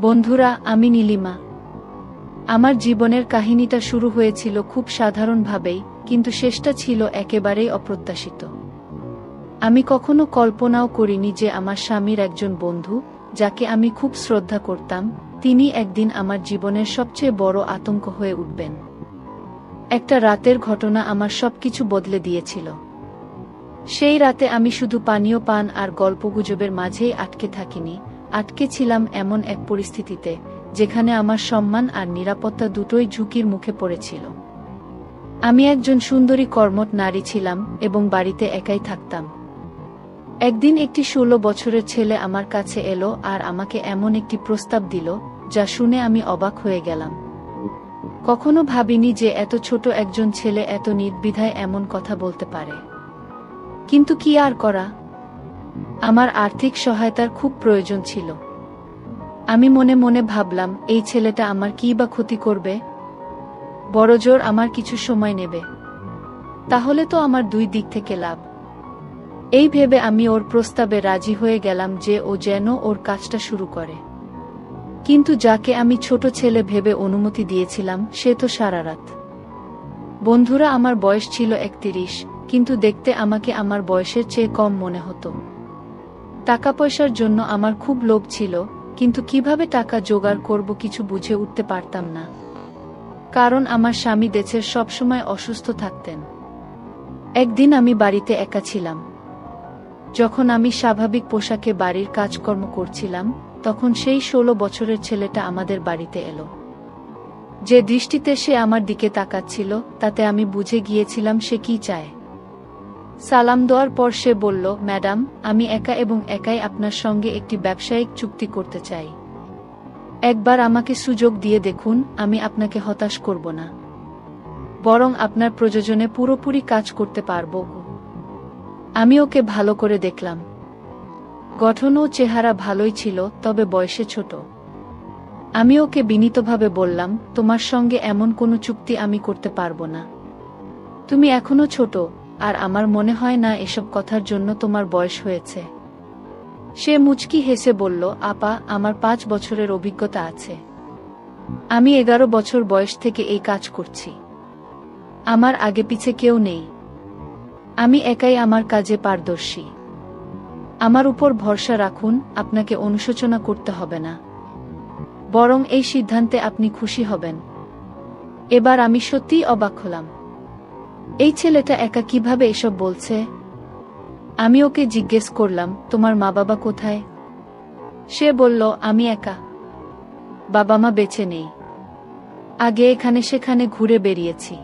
বন্ধুরা, আমি নীলিমা। আমার জীবনের কাহিনীটা শুরু হয়েছিল খুব সাধারণভাবেই, কিন্তু শেষটা ছিল একেবারেই অপ্রত্যাশিত। আমি কখনো কল্পনাও করিনি যে আমার স্বামীর একজন বন্ধু, যাকে আমি খুব শ্রদ্ধা করতাম, তিনি একদিন আমার জীবনের সবচেয়ে বড় আতঙ্ক হয়ে উঠবেন। একটা রাতের ঘটনা আমার সবকিছু বদলে দিয়েছিল। সেই রাতে আমি শুধু পানীয় পান আর গল্পগুজবের মাঝেই আটকে থাকিনি, আটকে ছিলাম এমন এক পরিস্থিতিতে যেখানে আমার সম্মান আর নিরাপত্তা দুটোই ঝুঁকির মুখে পড়েছিল। আমি একজন সুন্দরী কর্মঠ নারী ছিলাম এবং বাড়িতে একাই থাকতাম। একদিন একটি 16 বছরের ছেলে আমার কাছে এলো আর আমাকে এমন একটি প্রস্তাব দিল, যা শুনে আমি অবাক হয়ে গেলাম। কখনো ভাবিনি যে এত ছোট একজন ছেলে এত নির্দ্বিধায় এমন কথা বলতে পারে। কিন্তু কি আর করা, আমার আর্থিক সহায়তার খুব প্রয়োজন ছিল। আমি মনে মনে ভাবলাম, এই ছেলেটা আমার কী বা ক্ষতি করবে? বড়জোর আমার কিছু সময় নেবে, তাহলে তো আমার দুই দিক থেকে লাভ। এই ভেবে আমি ওর প্রস্তাবে রাজি হয়ে গেলাম যে ও যেন ওর কাজটা শুরু করে। কিন্তু যাকে আমি ছোট ছেলে ভেবে অনুমতি দিয়েছিলাম, সে তো সারা রাত। বন্ধুরা, আমার বয়স ছিল 31, কিন্তু দেখতে আমাকে আমার বয়সের চেয়ে কম মনে হতো। টাকা পয়সার জন্য আমার খুব লোভ ছিল, কিন্তু কিভাবে টাকা জোগাড় করব কিছু বুঝে উঠতে পারতাম না। কারণ আমার স্বামী দেশের সবসময় অসুস্থ থাকতেন। একদিন আমি বাড়িতে একা ছিলাম। যখন আমি স্বাভাবিক পোশাকে বাড়ির কাজকর্ম করছিলাম, তখন সেই 16 বছরের ছেলেটা আমাদের বাড়িতে এলো। যে দৃষ্টিতে সে আমার দিকে তাকাচ্ছিল, তাতে আমি বুঝে গিয়েছিলাম সে কি চায়। সালাম দেওয়ার পর সে বলল, ম্যাডাম, আমি একা এবং একাই আপনার সঙ্গে একটি ব্যবসায়িক চুক্তি করতে চাই। একবার আমাকে সুযোগ দিয়ে দেখুন, আমি আপনাকে হতাশ করব না, বরং আপনার প্রয়োজনে পুরোপুরি কাজ করতে পারব। আমি ওকে ভালো করে দেখলাম। গঠন ও চেহারা ভালোই ছিল, তবে বয়সে ছোট। আমি ওকে বিনীতভাবে বললাম, তোমার সঙ্গে এমন কোনো চুক্তি আমি করতে পারবো না। তুমি এখনো ছোট, আর আমার মনে হয় না এসব কথার জন্য তোমার বয়স হয়েছে। সে মুচকি হেসে বলল, আপা, আমার 5 বছরের অভিজ্ঞতা আছে। আমি 11 বছর বয়স থেকে এই কাজ করছি। আমার আগে পিছে কেউ নেই। আমি একাই আমার কাজে পারদর্শী। আমার উপর ভরসা রাখুন, আপনাকে অনুশোচনা করতে হবে না, বরং এই সিদ্ধান্তে আপনি খুশি হবেন। এবার আমি সত্যিই অবাক হলাম। এই ছেলেটা একা কিভাবে এসব বলছে? আমি ওকে জিজ্ঞেস করলাম, তোমার মা বাবা কোথায়? সে বলল, আমি একা, বাবা মা বেঁচে নেই। আগে এখানে সেখানে ঘুরে বেরিয়েছি।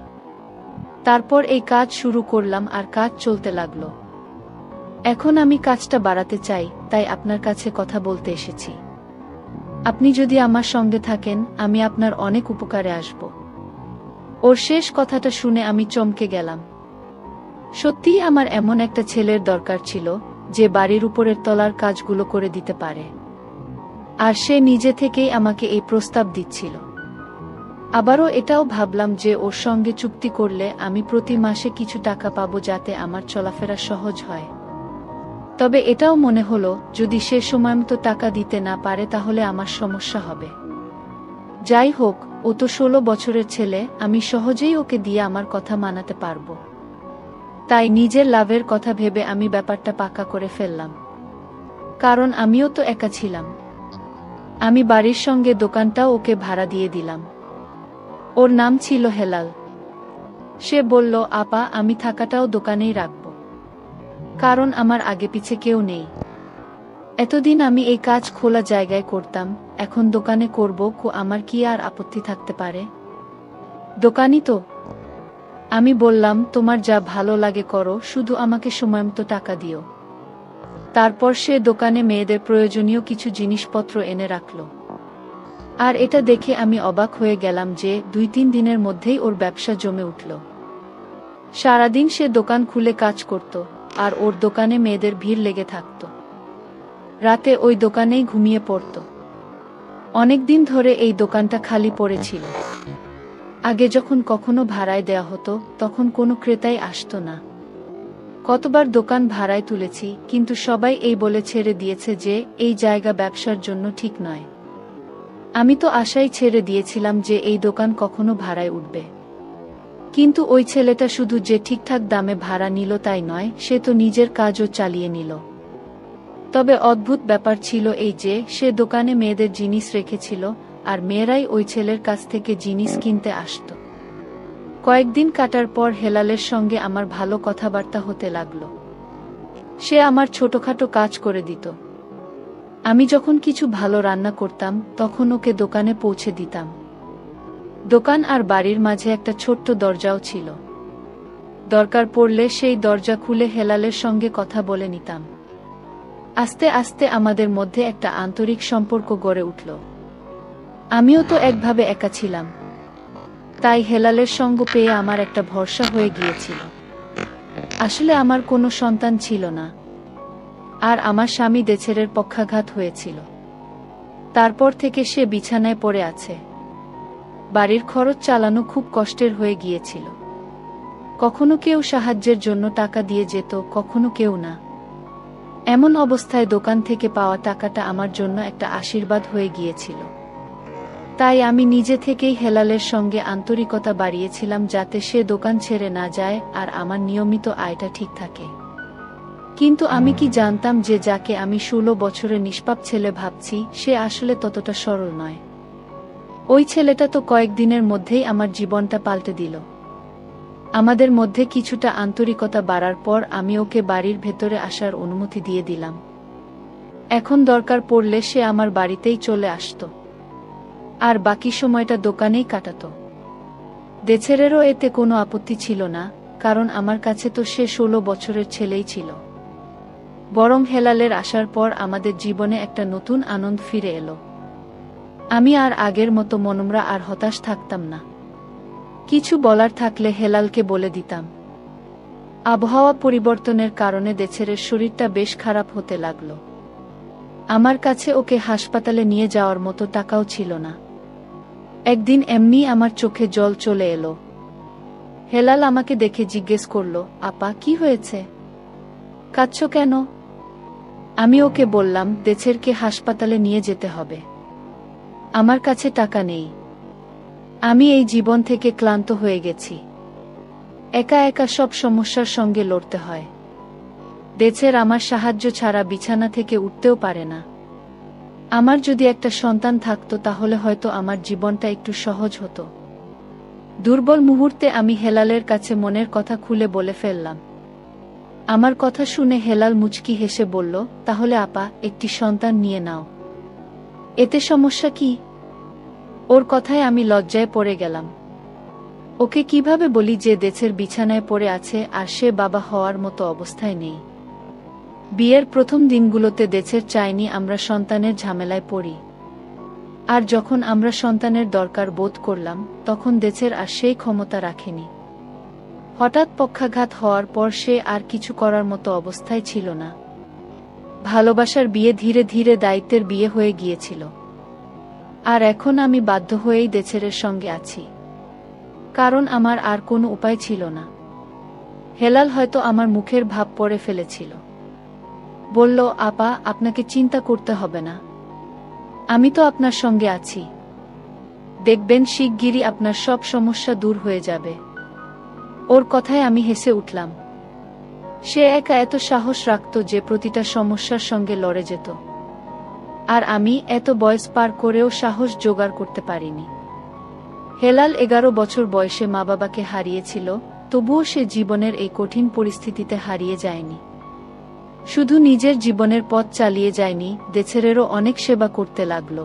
তারপর এই কাজ শুরু করলাম আর কাজ চলতে লাগলো। এখন আমি কাজটা বাড়াতে চাই, তাই আপনার কাছে কথা বলতে এসেছি। আপনি যদি আমার সঙ্গে থাকেন, আমি আপনার অনেক উপকারে আসব। ওর শেষ কথাটা শুনে আমি চমকে গেলাম। সত্যিই আমার এমন একটা ছেলের দরকার ছিল, যে বাড়ির উপরের তলার কাজগুলো করে দিতে পারে। আর সে নিজে থেকেই আমাকে এই প্রস্তাব দিচ্ছিল। আবারও এটাও ভাবলাম যে ওর সঙ্গে চুক্তি করলে আমি প্রতি মাসে কিছু টাকা পাবো, যাতে আমার চলাফেরা সহজ হয়। তবে এটাও মনে হলো, যদি সে সময়মতো টাকা দিতে না পারে তাহলে আমার সমস্যা হবে। যাই হোক, ও তো 16 বছরের ছেলে, আমি সহজেই ওকে দিয়ে আমার কথা মানাতে পারবো। তাই নিজের লাভের কথা ভেবে আমি ব্যাপারটা পাকা করে ফেললাম। কারণ আমিও তো একা ছিলাম। আমি বাড়ির সঙ্গে দোকানটাও ওকে ভাড়া দিয়ে দিলাম। ওর নাম ছিল হেলাল। সে বলল, আপা, আমি থাকাটাও দোকানেই রাখব, কারণ আমার আগে পিছে কেউ নেই। এতদিন আমি এই কাজ খোলা জায়গায় করতাম, এখন দোকানে করব, আমার কি আর আপত্তি থাকতে পারে? দোকানই তো। আমি বললাম, তোমার যা ভালো লাগে করো, শুধু আমাকে সময়মতো টাকা দিও। তারপর সে দোকানে মেয়েদের প্রয়োজনীয় কিছু জিনিসপত্র এনে রাখল। আর এটা দেখে আমি অবাক হয়ে গেলাম যে 2-3 দিনের মধ্যেই ওর ব্যবসা জমে উঠল। সারাদিন সে দোকান খুলে কাজ করত, আর ওর দোকানে মেয়েদের ভিড় লেগে থাকত। রাতে ওই দোকানেই ঘুমিয়ে পড়ত। অনেকদিন ধরে এই দোকানটা খালি পড়েছিল। আগে যখন কখনো ভাড়ায় দেয়া হতো, তখন কোনো ক্রেতাই আসতো না। কতবার দোকান ভাড়ায় তুলেছি, কিন্তু সবাই এই বলে ছেড়ে দিয়েছে যে এই জায়গা ব্যবসার জন্য ঠিক নয়। আমি তো আশাই ছেড়ে দিয়েছিলাম যে এই দোকান কখনো ভাড়ায় উঠবে। কিন্তু ওই ছেলেটা শুধু যে ঠিকঠাক দামে ভাড়া নিল তাই নয়, সে তো নিজের কাজও চালিয়ে নিল। তবে অদ্ভুত ব্যাপার ছিল এই যে সে দোকানে মেয়েদের জিনিস রেখেছিল, আর মেয়েরাই ওই ছেলের কাছ থেকে জিনিস কিনতে আসত। কয়েকদিন কাটার পর হেলালের সঙ্গে আমার ভালো কথাবার্তা হতে লাগলো। সে আমার ছোটখাটো কাজ করে দিত। আমি যখন কিছু ভালো রান্না করতাম তখন ওকে দোকানে পৌঁছে দিতাম। দোকান আর বাড়ির মাঝে একটা ছোট্ট দরজাও ছিল। দরকার পড়লে সেই দরজা খুলে হেলালের সঙ্গে কথা বলে নিতাম। আস্তে আস্তে আমাদের মধ্যে একটা আন্তরিক সম্পর্ক গড়ে উঠল। আমিও তো একভাবে একা ছিলাম, তাই হেলালের সঙ্গ পেয়ে আমার একটা ভরসা হয়ে গিয়েছিল। আসলে আমার কোনো সন্তান ছিল না, আর আমার স্বামী দেছেরের পক্ষাঘাত হয়েছিল। তারপর থেকে সে বিছানায় পড়ে আছে। বাড়ির খরচ চালানো খুব কষ্টের হয়ে গিয়েছিল। কখনো কেউ সাহায্যের জন্য টাকা দিয়ে যেত, কখনো কেউ না। এমন অবস্থায় দোকান থেকে পাওয়া টাকাটা আমার জন্য একটা আশীর্বাদ হয়ে গিয়েছিল। তাই আমি নিজে থেকেই হেলালের সঙ্গে আন্তরিকতা বাড়িয়েছিলাম যাতে সে দোকান ছেড়ে না যায় আর আমার নিয়মিত আয়টা ঠিক থাকে। কিন্তু আমি কি জানতাম যে যাকে আমি 16 বছরের নিষ্পাপ ছেলে ভাবছি সে আসলে ততটা সরল নয়। ওই ছেলেটা তো কয়েকদিনের মধ্যেই আমার জীবনটা পাল্টে দিল। আমাদের মধ্যে কিছুটা আন্তরিকতা বাড়ার পর আমি ওকে বাড়ির ভেতরে আসার অনুমতি দিয়ে দিলাম। এখন দরকার পড়লে সে আমার বাড়িতেই চলে আসতো, আর বাকি সময়টা দোকানেই কাটাতো। দেছেরেরও এতে কোনো আপত্তি ছিল না, কারণ আমার কাছে তো সে 16 বছরের ছেলেই ছিল। বরং হেলালের আসার পর আমাদের জীবনে একটা নতুন আনন্দ ফিরে এলো। আমি আর আগের মতো মনমরা আর হতাশ থাকতাম না। কিছু বলার থাকলে হেলালকে বলে দিতাম। আবহাওয়া পরিবর্তনের কারণে দেছেরের শরীরটা বেশ খারাপ হতে লাগলো। আমার কাছে ওকে হাসপাতালে নিয়ে যাওয়ার মতো টাকাও ছিল না। একদিন এমনি আমার চোখে জল চলে এলো। হেলাল আমাকে দেখে জিজ্ঞেস করলো, আপা কি হয়েছে? কাঁদছো কেন? আমি ওকে বললাম, দেছেরকে হাসপাতালে নিয়ে যেতে হবে। আমার কাছে টাকা নেই। আমি এই জীবন থেকে ক্লান্ত হয়ে গেছি। একা একা সব সমস্যার সঙ্গে লড়তে হয়। দেছের আমার সাহায্য ছাড়া বিছানা থেকে উঠতেও পারে না। আমার যদি একটা সন্তান থাকতো তাহলে হয়তো আমার জীবনটা একটু সহজ হতো। দুর্বল মুহূর্তে আমি হেলালের কাছে মনের কথা খুলে বলে ফেললাম। আমার কথা শুনে হেলাল মুচকি হেসে বলল, তাহলে আপা একটি সন্তান নিয়ে নাও। এতে সমস্যা কি? ওর কথায় আমি লজ্জায় পড়ে গেলাম। ওকে কিভাবে বলি যে দেছের বিছানায় পড়ে আছে আর সে বাবা হওয়ার মতো অবস্থায় নেই? বিয়ের প্রথম দিনগুলোতে দেছের চাইনি আমরা সন্তানের ঝামেলায় পড়ি। আর যখন আমরা সন্তানের দরকার বোধ করলাম তখন দেছের আর সেই ক্ষমতা রাখেনি। হঠাৎ পক্ষাঘাত হওয়ার পর সে আর কিছু করার মতো অবস্থায় ছিল না। ভালোবাসার বিয়ে ধীরে ধীরে দায়িত্বের বিয়ে হয়ে গিয়েছিল। আর এখন আমি বাধ্য হয়েই দেছেরের সঙ্গে আছি, কারণ আমার আর কোনো উপায় ছিল না। হেলাল হয়তো আমার মুখের ভাব পড়ে ফেলেছিল। বলল, আপা আপনাকে চিন্তা করতে হবে না, আমি তো আপনার সঙ্গে আছি। দেখবেন শিগগিরই আপনার সব সমস্যা দূর হয়ে যাবে। ওর কথায় আমি হেসে উঠলাম। সে একা এত সাহস রাখত যে প্রতিটা সমস্যার সঙ্গে লড়ে যেত। আর আমি এত বয়স পার করেও সাহস জোগাড় করতে পারিনি। হেলাল 11 বছর বয়সে মা বাবাকে হারিয়েছিল, তবুও সে জীবনের এই কঠিন পরিস্থিতিতে হারিয়ে যায়নি। শুধু নিজের জীবনের পথ চালিয়ে যায়নি, দেছেরেরও অনেক সেবা করতে লাগলো।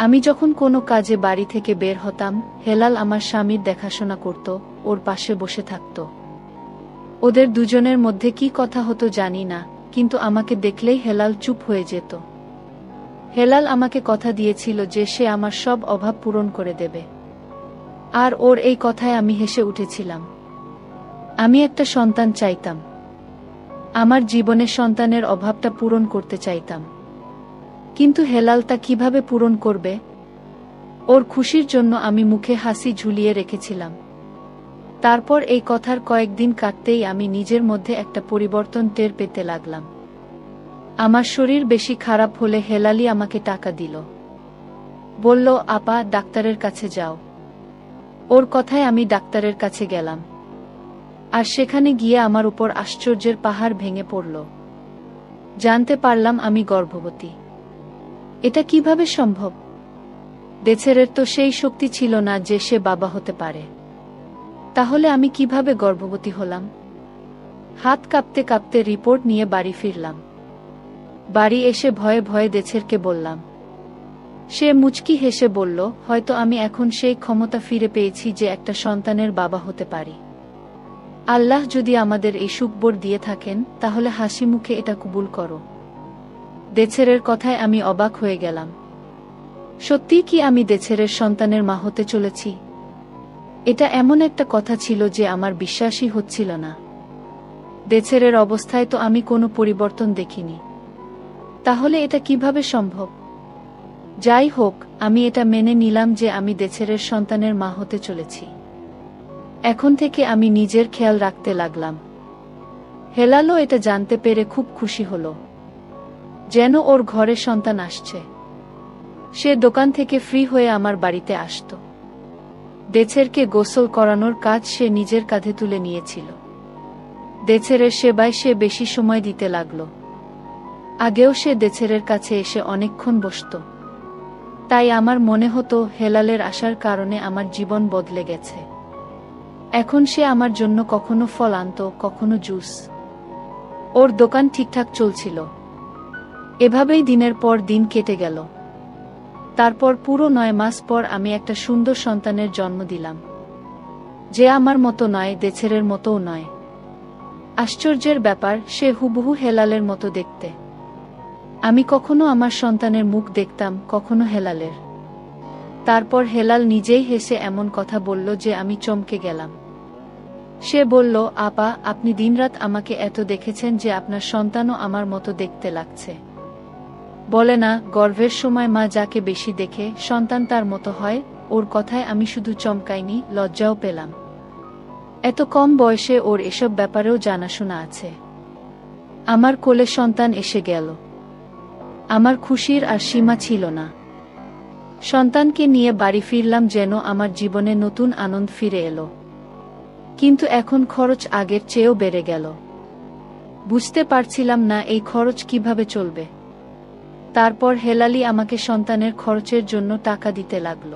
আমি যখন কোনো কাজে বাড়ি থেকে বের হতাম, হেলাল আমার স্বামীর দেখাশোনা করত, ওর পাশে বসে থাকত। ওদের দুজনের মধ্যে কি কথা হতো জানি না, কিন্তু আমাকে দেখলেই হেলাল চুপ হয়ে যেত। হেলাল আমাকে কথা দিয়েছিল যে সে আমার সব অভাব পূরণ করে দেবে। আর ওর এই কথায় আমি হেসে উঠেছিলাম। আমি একটা সন্তান চাইতাম। আমার জীবনে সন্তানের অভাবটা পূরণ করতে চাইতাম। কিন্তু হেলাল তা কিভাবে পূরণ করবে? ওর খুশির জন্য আমি মুখে হাসি ঝুলিয়ে রেখেছিলাম। তারপর এই কথার কয়েকদিন কাটতেই আমি নিজের মধ্যে একটা পরিবর্তন টের পেতে লাগলাম। আমার শরীর বেশি খারাপ হলে হেলালই আমাকে টাকা দিল। বলল, আপা, ডাক্তারের কাছে যাও। ওর কথায় আমি ডাক্তারের কাছে গেলাম। আর সেখানে গিয়ে আমার উপর আশ্চর্যের পাহাড় ভেঙে পড়ল। জানতে পারলাম আমি গর্ভবতী। এটা কিভাবে সম্ভব? দেছেরের তো সেই শক্তি ছিল না যে সে বাবা হতে পারে। তাহলে আমি কিভাবে গর্ভবতী হলাম? হাত কাঁপতে কাঁপতে রিপোর্ট নিয়ে বাড়ি ফিরলাম। বাড়ি এসে ভয়ে ভয়ে দেছেরকে বললাম। সে মুচকি হেসে বলল, হয়তো আমি এখন সেই ক্ষমতা ফিরে পেয়েছি যে একটা সন্তানের বাবা হতে পারি। আল্লাহ যদি আমাদের এই সুখবর দিয়ে থাকেন, তাহলে হাসি মুখে এটা কবুল করো। দেছেরের কথায় আমি অবাক হয়ে গেলাম। সত্যি কি আমি দেছেরের সন্তানের মা হতে চলেছি? এটা এমন একটা কথা ছিল যে আমার বিশ্বাসই হচ্ছিল না। দেছেরের অবস্থায় তো আমি কোনো পরিবর্তন দেখিনি। তাহলে এটা কিভাবে সম্ভব? যাই হোক, আমি এটা মেনে নিলাম যে আমি দেছেরের সন্তানের মা হতে চলেছি। এখন থেকে আমি নিজের খেয়াল রাখতে লাগলাম। হেলালও এটা জানতে পেরে খুব খুশি হল, যেন ওর ঘরে সন্তান আসছে। সে দোকান থেকে ফ্রি হয়ে আমার বাড়িতে আসত। দেছেরকে গোসল করানোর কাজ সে নিজের কাঁধে তুলে নিয়েছিল। দেছেরের সেবায় সে বেশি সময় দিতে লাগল। আগেও সে দেছেরের কাছে এসে অনেকক্ষণ বসত। তাই আমার মনে হতো হেলালের আসার কারণে আমার জীবন বদলে গেছে। এখন সে আমার জন্য কখনো ফল আনত, কখনো জুস। ওর দোকান ঠিকঠাক চলছিল। এভাবেই দিনের পর দিন কেটে গেল। তারপর পুরো 9 মাস পর আমি একটা সুন্দর সন্তানের জন্ম দিলাম, যে আমার মতো নয়, দেছেরের মতোও নয়। আশ্চর্যের ব্যাপার, সে হুবহু হেলালের মতো দেখতে। আমি কখনো আমার সন্তানের মুখ দেখতাম, কখনো হেলালের। তারপর হেলাল নিজেই হেসে এমন কথা বলল যে আমি চমকে গেলাম। সে বলল, আপা, আপনি দিনরাত আমাকে এত দেখেছেন যে আপনার সন্তানও আমার মতো দেখতে লাগছে। বলে না, গর্ভের সময় মা যাকে বেশি দেখে সন্তান তার মতো হয়। ওর কথায় আমি শুধু চমকাইনি, লজ্জাও পেলাম। এত কম বয়সে ওর এসব ব্যাপারেও জানাশোনা আছে। আমার কোলে সন্তান এসে গেল। আমার খুশির আর সীমা ছিল না। সন্তানকে নিয়ে বাড়ি ফিরলাম যেন আমার জীবনে নতুন আনন্দ ফিরে এলো। কিন্তু এখন খরচ আগের চেয়েও বেড়ে গেল। বুঝতে পারছিলাম না এই খরচ কিভাবে চলবে। তারপর হেলালি আমাকে সন্তানের খরচের জন্য টাকা দিতে লাগল।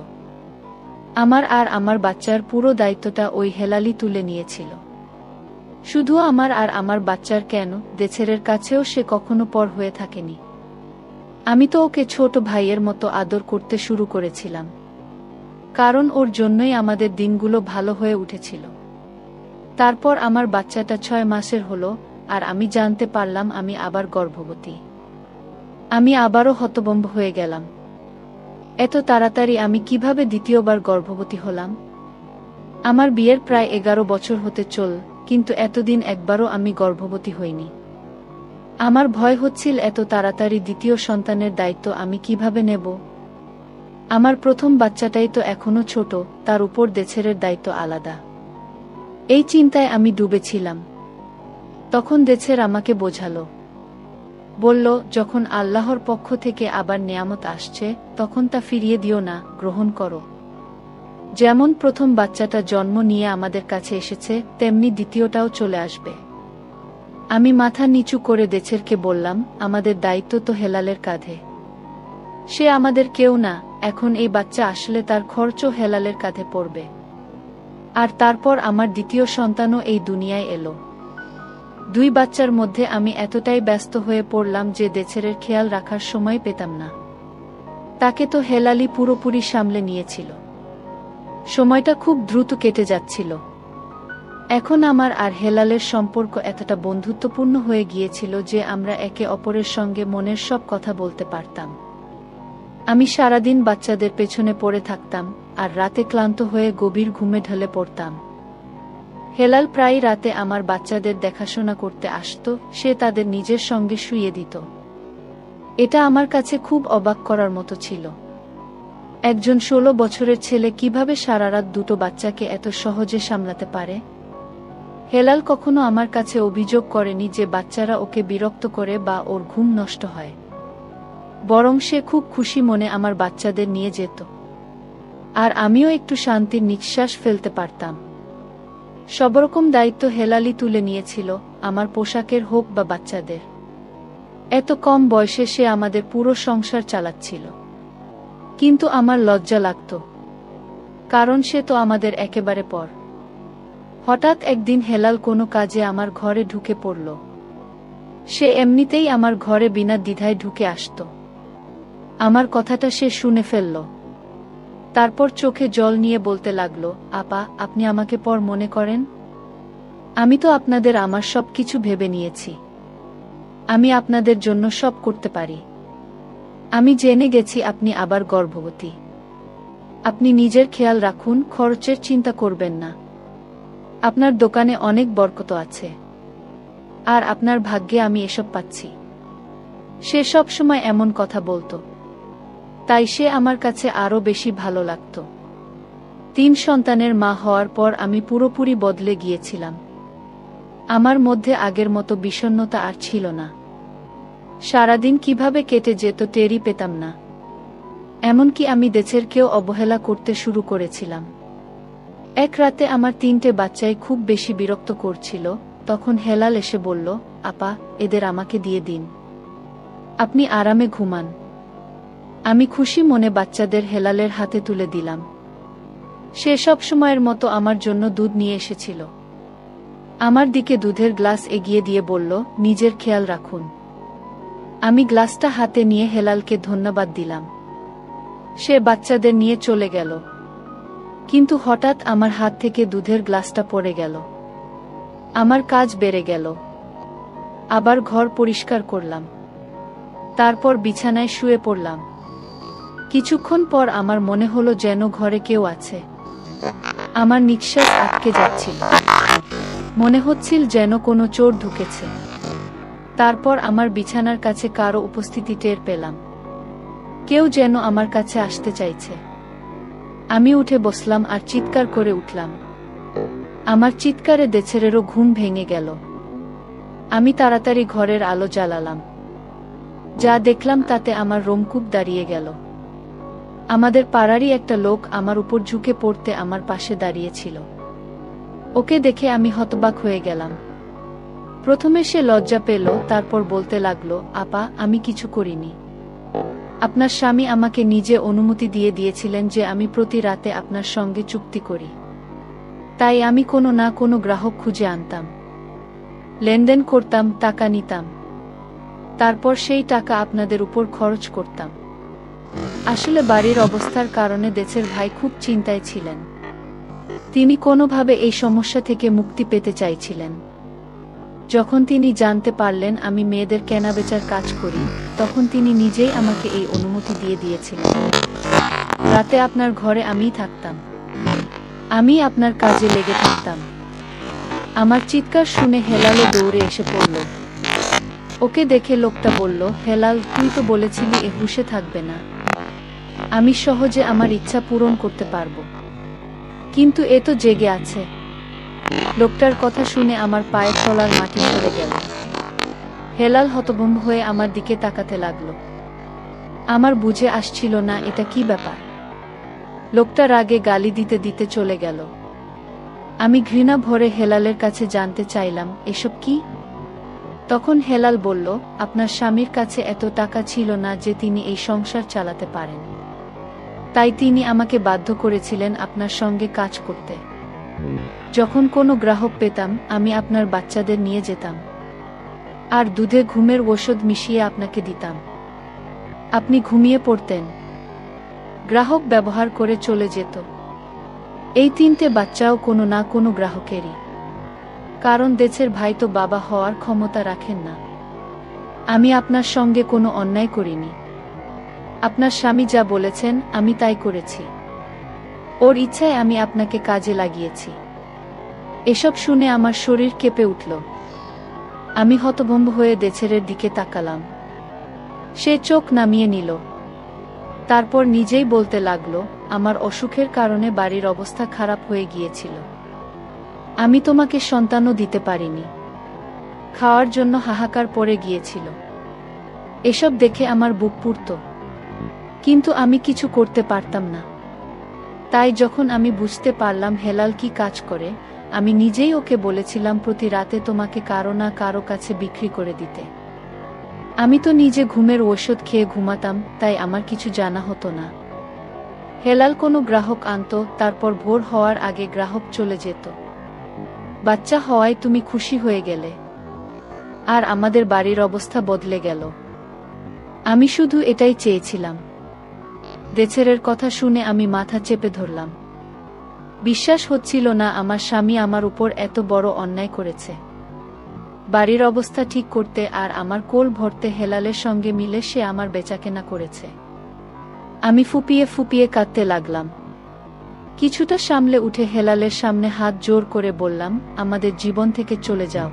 আমার আর আমার বাচ্চার পুরো দায়িত্বটা ওই হেলালি তুলে নিয়েছিল। শুধু আমার আর আমার বাচ্চার কেন, দেছেরের কাছেও সে কখনো পর হয়ে থাকেনি। আমি তো ওকে ছোট ভাইয়ের মতো আদর করতে শুরু করেছিলাম, কারণ ওর জন্যই আমাদের দিনগুলো ভালো হয়ে উঠেছিল। তারপর আমার বাচ্চাটা 6 মাসের হলো, আর আমি জানতে পারলাম আমি আবার গর্ভবতী। আমি আবারও হতভম্ব হয়ে গেলাম। এত তাড়াতাড়ি আমি কিভাবে দ্বিতীয়বার গর্ভবতী হলাম? আমার বিয়ের প্রায় 11 বছর হতে চল, কিন্তু এতদিন একবারও আমি গর্ভবতী হইনি। আমার ভয় হচ্ছিল এত তাড়াতাড়ি দ্বিতীয় সন্তানের দায়িত্ব আমি কিভাবে নেব। আমার প্রথম বাচ্চাটাই তো এখনো ছোট, তার উপর দেছেরের দায়িত্ব আলাদা। এই চিন্তায় আমি ডুবেছিলাম। তখন দেছের আমাকে বোঝালো। বলল, যখন আল্লাহর পক্ষ থেকে আবার নেয়ামত আসছে, তখন তা ফিরিয়ে দিও না, গ্রহণ করো। যেমন প্রথম বাচ্চাটা জন্ম নিয়ে আমাদের কাছে এসেছে, তেমনি দ্বিতীয়টাও চলে আসবে। আমি মাথা নিচু করে দেছেরকে বললাম, আমাদের দায়িত্ব তো হেলালের কাঁধে। সে আমাদের কেউ না, এখন এই বাচ্চা আসলে তার খরচও হেলালের কাঁধে পড়বে। আর তারপর আমার দ্বিতীয় সন্তানও এই দুনিয়ায় এলো। 2 বাচ্চার মধ্যে আমি এতটাই ব্যস্ত হয়ে পড়লাম যে দেছেরের খেয়াল রাখার সময় পেতাম না। তাকে তো হেলালি পুরোপুরি সামলে নিয়েছিল। সময়টা খুব দ্রুত কেটে যাচ্ছিল। এখন আমার আর হেলালের সম্পর্ক এতটা বন্ধুত্বপূর্ণ হয়ে গিয়েছিল যে আমরা একে অপরের সঙ্গে মনের সব কথা বলতে পারতাম। আমি সারাদিন বাচ্চাদের পেছনে পড়ে থাকতাম, আর রাতে ক্লান্ত হয়ে গভীর ঘুমে ঢলে পড়তাম। হেলাল প্রায় রাতে আমার বাচ্চাদের দেখাশোনা করতে আসতো, সে তাদের নিজের সঙ্গে শুইয়ে দিত। এটা আমার কাছে খুব অবাক করার মতো ছিল। একজন 16 বছরের ছেলে কিভাবে সারা রাত 2টো বাচ্চাকে এত সহজে সামলাতে পারে? হেলাল কখনো আমার কাছে অভিযোগ করেনি যে বাচ্চারা ওকে বিরক্ত করে বা ওর ঘুম নষ্ট হয়। বরং সে খুব খুশি মনে আমার বাচ্চাদের নিয়ে যেত। আর আমিও একটু শান্তির নিঃশ্বাস ফেলতে পারতাম। সবরকম দায়িত্ব হেলালই তুলে নিয়েছিল, আমার পোশাকের হোক বা বাচ্চাদের। এত কম বয়সে সে আমাদের পুরো সংসার চালাচ্ছিল। কিন্তু আমার লজ্জা লাগত, কারণ সে তো আমাদের একেবারে পর। হঠাৎ একদিন হেলাল কোনো কাজে আমার ঘরে ঢুকে পড়ল। সে এমনিতেই আমার ঘরে বিনা দ্বিধায় ঢুকে আসত। আমার কথাটা সে শুনে ফেলল। তারপর চোখে জল নিয়ে বলতে লাগল, আপা, আপনি আমাকে পর মনে করেন? আমি তো আপনাদের আমার সব কিছু ভেবে নিয়েছি। আমি আপনাদের জন্য সব করতে পারি। আমি জেনে গেছি আপনি আবার গর্ভবতী। আপনি নিজের খেয়াল রাখুন, খরচের চিন্তা করবেন না। আপনার দোকানে অনেক বরকত আছে, আর আপনার ভাগ্যে আমি এসব পাচ্ছি। সে সব সময় এমন কথা বলতো, তাই সে আমার কাছে আরো বেশি ভালো লাগত। 3 সন্তানের মা হওয়ার পর আমি পুরোপুরি বদলে গিয়েছিলাম। আমার মধ্যে আগের মতো বিষণ্ণতা আর ছিল না। সারাদিন কিভাবে কেটে যেত টেরই পেতাম না। এমনকি আমি দেশেরকেও অবহেলা করতে শুরু করেছিলাম। এক রাতে আমার 3টে বাচ্চাই খুব বেশি বিরক্ত করছিল। তখন হেলাল এসে বলল, আপা, এদের আমাকে দিয়ে দিন, আপনি আরামে ঘুমান। আমি খুশি মনে বাচ্চাদের হেলালের হাতে তুলে দিলাম। সে সব সময়ের মতো আমার জন্য দুধ নিয়ে এসেছিল। আমার দিকে দুধের গ্লাস এগিয়ে দিয়ে বলল, নিজের খেয়াল রাখুন। আমি গ্লাসটা হাতে নিয়ে হেলালকে ধন্যবাদ দিলাম। সে বাচ্চাদের নিয়ে চলে গেল। কিন্তু হঠাৎ আমার হাত থেকে দুধের গ্লাসটা পড়ে গেল। আমার কাজ বেড়ে গেল। আবার ঘর পরিষ্কার করলাম। তারপর বিছানায় শুয়ে পড়লাম। কিছুক্ষণ পর আমার মনে হলো যেন ঘরে কেউ আছে। আমার নিঃশ্বাস আটকে যাচ্ছিল। মনে হচ্ছিল যেন কোনো চোর ঢুকেছে। তারপর আমার বিছানার কাছে কারো উপস্থিতি টের পেলাম। কেউ যেন আমার কাছে আসতে চাইছে। আমি উঠে বসলাম আর চিৎকার করে উঠলাম। আমার চিৎকারে দেছেরেরও ঘুম ভেঙে গেল। আমি তাড়াতাড়ি ঘরের আলো জ্বালালাম। যা দেখলাম তাতে আমার রোমকূপ দাঁড়িয়ে গেল। আমাদের পাড়ারই একটা লোক আমার উপর ঝুঁকে পড়তে আমার পাশে দাঁড়িয়েছিল। ওকে দেখে আমি হতবাক হয়ে গেলাম। প্রথমে সে লজ্জা পেল, তারপর বলতে লাগলো, আপা, আমি কিছু করিনি। আপনার স্বামী আমাকে নিজে অনুমতি দিয়ে দিয়েছিলেন যে আমি প্রতি রাতে আপনার সঙ্গে চুক্তি করি। তাই আমি কোনো না কোনো গ্রাহক খুঁজে আনতাম, লেনদেন করতাম, টাকা নিতাম। তারপর সেই টাকা আপনাদের উপর খরচ করতাম। আসলে বাড়ির অবস্থার কারণে দেশের ভাই খুব চিন্তায় ছিলেন। তিনি কোনোভাবে এই সমস্যা থেকে মুক্তি পেতে চাইছিলেন। যখন তিনি জানতে পারলেন আমি মেয়েদের কেনাবেচার কাজ করি, তখন তিনি নিজেই আমাকে এই অনুমতি দিয়ে দিয়েছিলেন। রাতে আপনার ঘরে আমিই থাকতাম। আমি আপনার কাজে লেগে থাকতাম। আমার চিৎকার শুনে হেলালও দৌড়ে এসে পড়ল। ওকে দেখে লোকটা বলল, হেলাল, তুই তো বলেছিলি এ হুঁশে থাকবে না। আমি সহজে আমার ইচ্ছা পূরণ করতে পারবো, কিন্তু এ তো জেগে আছে। লোকটার কথা শুনে আমার পায়ের তলার মাটি সরে গেল। হেলাল হতভম্ব হয়ে আমার দিকে তাকাতে লাগলো। আমার বুঝে আসছিল না এটা কি ব্যাপার। লোকটা রাগে গালি দিতে দিতে চলে গেল। আমি ঘৃণা ভরে হেলালের কাছে জানতে চাইলাম, এসব কি? তখন হেলাল বলল, আপনার স্বামীর কাছে এত টাকা ছিল না যে তিনি এই সংসার চালাতে পারেন। তাই তিনি আমাকে বাধ্য করেছিলেন আপনার সঙ্গে কাজ করতে। যখন কোনো গ্রাহক পেতাম আমি আপনার বাচ্চাদের নিয়ে যেতাম, আর দুধে ঘুমের ওষুধ মিশিয়ে আপনাকে দিতাম। আপনি ঘুমিয়ে পড়তেন, গ্রাহক ব্যবহার করে চলে যেত। এই 3টে বাচ্চাও কোনো না কোনো গ্রাহকেরই, কারণ দেশের ভাই তো বাবা হওয়ার ক্ষমতা রাখেন না। আমি আপনার সঙ্গে কোনো অন্যায় করিনি। আপনার স্বামী যা বলেছেন আমি তাই করেছি। ওর ইচ্ছায় আমি আপনাকে কাজে লাগিয়েছি। এসব শুনে আমার শরীর কেঁপে উঠল। আমি হতভম্ব হয়ে দেছেরের দিকে তাকালাম। সে চোখ নামিয়ে নিল। তারপর নিজেই বলতে লাগলো, আমার অসুখের কারণে বাড়ির অবস্থা খারাপ হয়ে গিয়েছিল। আমি তোমাকে সন্তানও দিতে পারিনি। খাওয়ার জন্য হাহাকার পড়ে গিয়েছিল। এসব দেখে আমার বুক পুড়ত, কিন্তু আমি কিছু করতে পারতাম না। তাই যখন আমি বুঝতে পারলাম হেলাল কি কাজ করে, আমি নিজেই ওকে বলেছিলাম প্রতি রাতে তোমাকে কারো না কারো কাছে বিক্রি করে দিতে। আমি তো নিজে ঘুমের ঔষধ খেয়ে ঘুমাতাম, তাই আমার কিছু জানা হতো না। হেলাল কোনো গ্রাহক আনতো, তারপর ভোর হওয়ার আগে গ্রাহক চলে যেত। বাচ্চা হওয়ায় তুমি খুশি হয়ে গেলে, আর আমাদের বাড়ির অবস্থা বদলে গেল। আমি শুধু এটাই চেয়েছিলাম। দেছেরের কথা শুনে আমি মাথা চেপে ধরলাম। বিশ্বাস হচ্ছিল না আমার স্বামী আমার উপর এত বড় অন্যায় করেছে। বাড়ির অবস্থা ঠিক করতে আর আমার কোল ভরতে হেলালের সঙ্গে মিলে সে আমার বেচাকেনা করেছে। আমি ফুপিয়ে ফুপিয়ে কাঁদতে লাগলাম। কিছুটা সামলে উঠে হেলালের সামনে হাত জোর করে বললাম, আমাদের জীবন থেকে চলে যাও।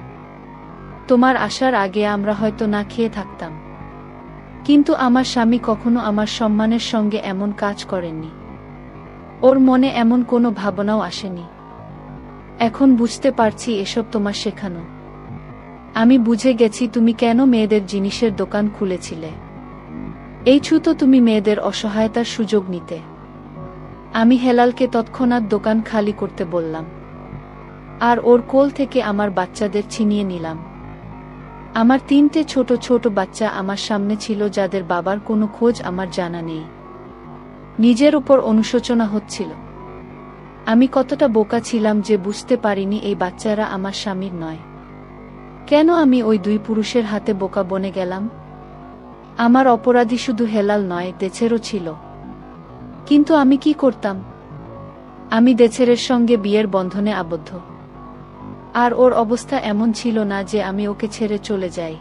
তোমার আসার আগে আমরা হয়তো না খেয়ে থাকতাম, কিন্তু আমার স্বামী কখনো আমার সম্মানের সঙ্গে এমন কাজ করেননি। ওর মনে এমন কোনো ভাবনাও আসেনি। এখন বুঝতে পারছি এসব তোমার শেখানো। আমি বুঝে গেছি তুমি কেন মেয়েদের জিনিসের দোকান খুলেছিলে। এই ছুতো তুমি মেয়েদের অসহায়তার সুযোগ নিতে। আমি হেলালকে তৎক্ষণাৎ দোকান খালি করতে বললাম, আর ওর কোল থেকে আমার বাচ্চাদের ছিনিয়ে নিলাম। আমার 3টে ছোট ছোট বাচ্চা আমার সামনে ছিল, যাদের বাবার কোনো খোঁজ আমার জানা নেই। নিজের উপর অনুশোচনা হচ্ছিল। আমি কতটা বোকা ছিলাম যে বুঝতে পারিনি এই বাচ্চারা আমার স্বামীর নয়। কেন আমি ওই 2 পুরুষের হাতে বোকা বনে গেলাম? আমার অপরাধী শুধু হেলাল নয়, দেছেরও ছিল। কিন্তু আমি কি করতাম? আমি দেছেরের সঙ্গে বিয়ের বন্ধনে আবদ্ধ, আর ওর অবস্থা এমন ছিল না যে আমি ওকে ছেড়ে চলে যাই।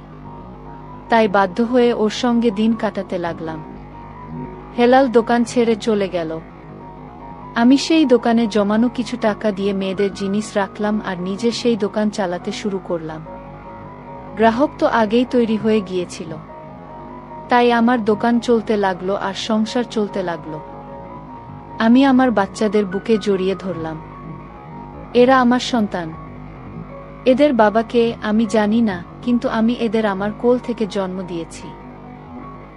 তাই বাধ্য হয়ে ওর সঙ্গে দিন কাটাতে লাগলাম। হেলাল দোকান ছেড়ে চলে গেল। আমি সেই দোকানে জমানো কিছু টাকা দিয়ে মেয়েদের জিনিস রাখলাম আর নিজে সেই দোকান চালাতে শুরু করলাম। গ্রাহক তো আগেই তৈরি হয়ে গিয়েছিল, তাই আমার দোকান চলতে লাগলো আর সংসার চলতে লাগলো। আমি আমার বাচ্চাদের বুকে জড়িয়ে ধরলাম। এরা আমার সন্তান। এদের বাবাকে আমি জানি না, কিন্তু আমি এদের আমার কোল থেকে জন্ম দিয়েছি।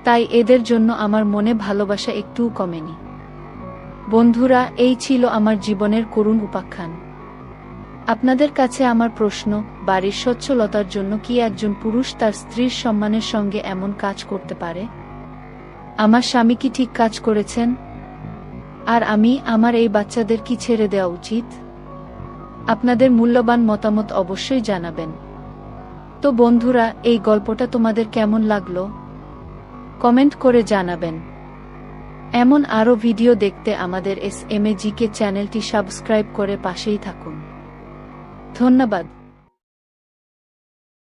তাই এদের জন্য আমার মনে ভালোবাসা একটুও কমেনি। বন্ধুরা, এই ছিল আমার জীবনের করুণ উপাখ্যান। আপনাদের কাছে আমার প্রশ্ন, বাড়ির সচ্ছলতার জন্য কি একজন পুরুষ তার স্ত্রীর সম্মানের সঙ্গে এমন কাজ করতে পারে? আমার স্বামী কি ঠিক কাজ করেছেন? আর আমি আমার এই বাচ্চাদের কি ছেড়ে দেওয়া উচিত? আপনাদের মূল্যবান মতামত অবশ্যই জানাবেন। তো বন্ধুরা, এই গল্পটা তোমাদের কেমন লাগলো? কমেন্ট করে জানাবেন। এমন আরও ভিডিও দেখতে আমাদের SMAGK চ্যানেলটি সাবস্ক্রাইব করে পাশেই থাকুন। ধন্যবাদ।